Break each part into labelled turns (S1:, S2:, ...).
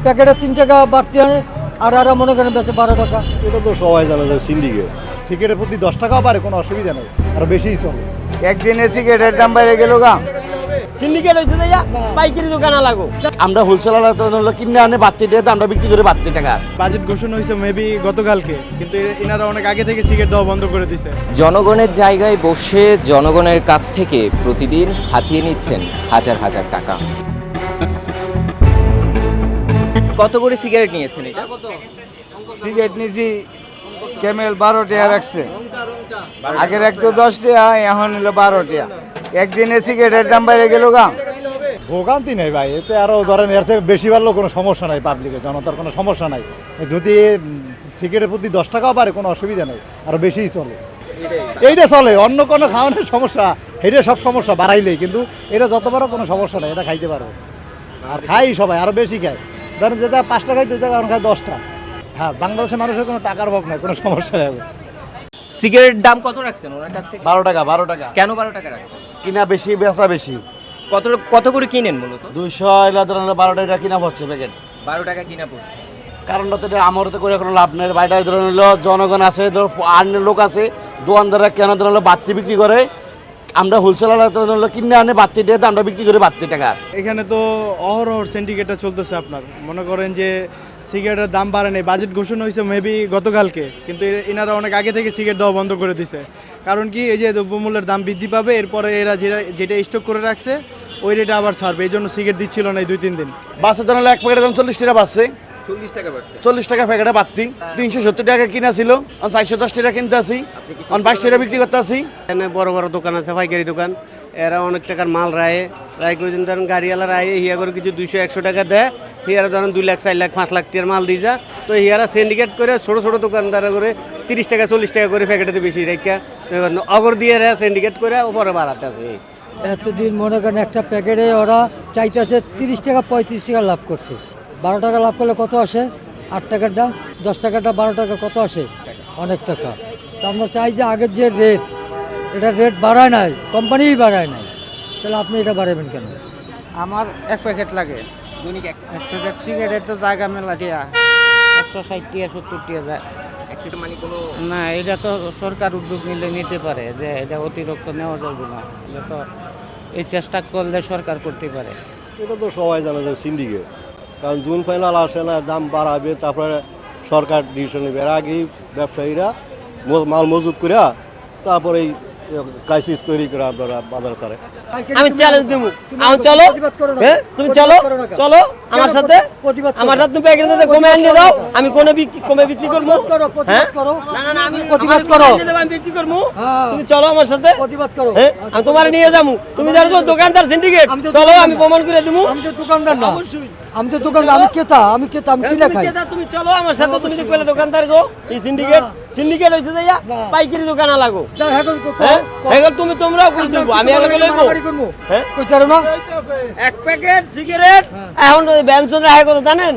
S1: প্যাকেটে 3 টাকা বাড়তি আনে আর আর মনে করেন বেশি 12 টাকা।
S2: এটা তো সবাই জানে যে সিন্ডিকেট। সিগারেটের প্রতি 10 টাকাও পারে, কোনো অসুবিধা নেই, আর বেশিই চলে।
S3: একদিনে সিগারেটের দাম বাইরে গেল গা।
S4: সিন্ডিকেট হইছে যাইয়া পাইকারি দোকানে লাগো।
S5: আমরা হোলসেলার কিনে আনে 32 টাকা, আমরা বিক্রি করে 32 টাকা।
S6: বাজেট ঘোষণা হয়েছে মেবি গতকালকে, কিন্তু এনারা অনেক আগে থেকে সিগারেট দেওয়া বন্ধ করে দিছে।
S7: জনগণের জায়গায় বসে জনগণের কাছ থেকে প্রতিদিন হাতিয়ে নিচ্ছেন হাজার হাজার টাকা। কত করে সিগারেট নিয়েছেন এটা?
S3: সিগারেট নিছি ক্যামেল 12 টাকা রাখছে, আগের একটু 10 টাকা, এখন হলো 12 টাকা। একদিনে সিগারেটের দাম বাইরে গেল গা।
S2: ভোগান্তি নেই ভাই, এতে আরও ধরেন এর চেয়ে বেশি বাড়লেও কোনো সমস্যা নাই, পাবলিকের জনতার কোনো সমস্যা নাই। যদি সিগারেটের প্রতি 10 টাকাও পারে, কোনো অসুবিধা নেই, আরও বেশিই চলে। এইটা চলে, অন্য কোনো খাওয়ানোর সমস্যা, এটা সব সমস্যা বাড়াইলেই, কিন্তু এটা যত বড় কোনো সমস্যা নেই, এটা খাইতে পারবো। আর খাই সবাই, আরও বেশি খায়। ধরেন যে জায়গায় 5 টাকা খাই, 2 জায়গায় এখন খায় 10টা। হ্যাঁ, বাংলাদেশের মানুষের কোনো টাকার অভাব নাই, কোনো সমস্যা নেই।
S7: সিগারেটের দাম কত রাখছেন ওনার কাছ থেকে?
S5: 12 টাকা, 12 টাকা।
S7: কেন 12 টাকা রাখছেন?
S5: কিনা বেশি, বেচা বেশি।
S7: কত করে কিনেন মূলত?
S5: 200 এলা ধরেন 12 টাকা কিনা পড়ছে প্যাকেট।
S7: 12 টাকা কিনা পড়ছে।
S5: কারণটা তো আমার তো করে কোনো লাভ নেই। বাইরে ধরেন হলো জনগণ আছে, অন্য লোক আছে, দোকানদাররা কেন ধরেন হলো বাড়তি বিক্রি করে। আমরা হোলসেলার হলো কিনে আনে 32 টাকা, আমরা বিক্রি করে 32 টাকা।
S6: এখানে তো অহরহ সিন্ডিকেটটা চলতেছে। আপনার মনে করেন যে সিগারেটের দাম বাড়ে নেই, বাজেট ঘোষণা হয়েছে মেবি গতকালকে, কিন্তু এনারা অনেক আগে থেকে সিগারেট দেওয়া বন্ধ করে দিছে। কারণ কি, এই যে দ্রব্যমূল্যের দাম বৃদ্ধি পাবে, এরপরে এরা যেটা স্টক করে রাখছে ওই রেটে আবার ছাড়বে, এই জন্য সিগারেট দিচ্ছিল না এই 2-3 দিন।
S5: বাসে ধরেন এক প্যাকেটের দাম 40 টাকা বাড়ছে।
S7: 40 টাকা বাড়ছে।
S5: 40 টাকা প্যাকেটে বাড়তি। 370 টাকা কিনা ছিল, 410 টাকা কিনতে আসি, 22 টাকা বিক্রি করতে আসি।
S4: এখানে বড় বড় দোকান আছে, পাইকারি দোকান, এরা অনেক টাকার মাল রায় করে দিন। ধরেন গাড়িওয়ালা রায় হিয়া করে কিছু 200-100 টাকা দেয়, হিয়ারা ধরেন 2 লাখ 4 লাখ 5 লাখ টাকার মাল দিয়ে যা। তো হিয়ারা সিন্ডিকেট করে ছোটো ছোটো দোকানদার করে 30 টাকা 40 টাকা করে প্যাকেটে বেশি রেখা অগর দিয়ে সিন্ডিকেট করে পরে বাড়াতে আছে।
S1: এতদিন মনে করেন একটা প্যাকেটে ওরা চাইতেছে 30 টাকা 35 টাকা লাভ করতে। 12 টাকা লাভ করলে কত আসে? 8 টাকাটা 10 টাকাটা 12 টাকা কত আসে? অনেক টাকা। তো আমরা চাই যে আগের যে রেট, এটা রেট বাড়ায় নাই, কোম্পানিই বাড়ায় নাই, তাহলে আপনি এটা বাড়াবেন কেন?
S3: আমার এক প্যাকেট লাগে।
S7: দৈনিক এক
S3: প্যাকেট সিগারেট তো জায়গা মেলা দিয়া 160 টাকা 70 টাকা যায়।
S7: 100 মানে কোনো
S3: না, এটা তো সরকার উদ্যোগ নিলে নিতে পারে, যে এটা অতিরিক্ত নেওয়া যাবে না। এটা তো এই চেষ্টা করলে সরকার করতে পারে।
S2: এটা তো সবাই জানে যে সিন্ডিকেট। কারণ জুন ফাইনাল আসে না, দাম বাড়াবে, তারপরে সরকার ডিসিশন নেবে। এর আগেই ব্যবসায়ীরা মাল মজুত করে তারপরে এই ক্রাইসিস তৈরি করে আপনারা বাজার ছাড়ে।
S4: আমি চ্যালেঞ্জ দেব, আমি চলো, হ্যাঁ তুমি চলো চলো আমার সাথে, আমার সাথে তুমি প্যাকেট দিয়ে কমে আনিয়ে দাও, আমি কমে বিক্রি করবো। হ্যাঁ না না না, আমি প্রতিবাদ করো, আমি বিক্রি করবো, তুমি চলো আমার সাথে
S1: প্রতিবাদ করো।
S4: হ্যাঁ আমি তোমার নিয়ে যাবো। তুমি জানো দোকানদার সিন্ডিকেট, চলো আমি প্রমাণ করে দেবো।
S1: আমি তো দোকানদার না, আমি তো দোকানদার, আমি ক্রেতা, আমি কিনা খাই।
S4: তুমি চলো আমার সাথে, তুমি তো কইলে দোকানদার গো, এই সিন্ডিকেট হইছে যাইয়া পাইকারি দোকানে লাগো। হ্যাঁ এখন তোমরাও কই দেবো, আমি আগে লইবো। হ্যাঁ
S1: কইতে পারো না?
S4: এক প্যাকেট সিগারেট এখন বেনসন রাখে কত জানেন?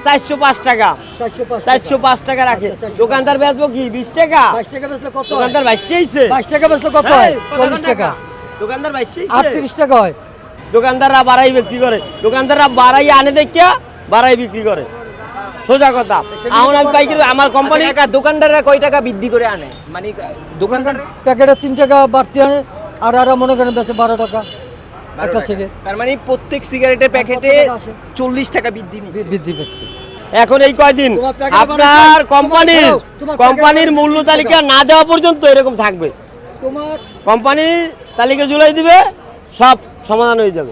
S4: 405 টাকা। 405 টাকা রাখে। দোকানদার বেচবো কি 20 টাকা?
S1: 22 টাকা বেচলে কত হয়?
S4: দোকানদার 22
S1: 22 টাকা বেচলে কত হয়? 40 টাকা।
S4: দোকানদার 22
S1: 38 টাকা হয়।
S4: দোকানদাররা বাড়াই বিক্রি করে, দোকানদাররা বাড়াই আনে দেখিয়া বাড়াই বিক্রি করে, সোজা কথা। এখন আমি পাইকারি, আমার কোম্পানি
S7: দোকানদাররা কয় টাকা বৃদ্ধি করে আনে? মানে দোকানদার
S1: প্যাকেটে 3 টাকা বাড়তি আনে আর আর মনে করেন বেচে 12 টাকা একটা সিগারেট।
S7: তার মানে প্রত্যেক সিগারেটের প্যাকেটে 40 টাকা
S1: বৃদ্ধি পাচ্ছে।
S4: এখন এই কয়দিন আপনার কোম্পানির মূল্য তালিকা না দেওয়া পর্যন্ত এরকম থাকবে।
S1: তোমার
S4: কোম্পানির তালিকা জুলাই দিবে, সব সমাধান হয়ে যাবে।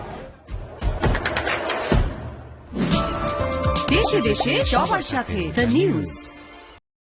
S8: দেশে দেশে সবার সাথে দ্য নিউজ।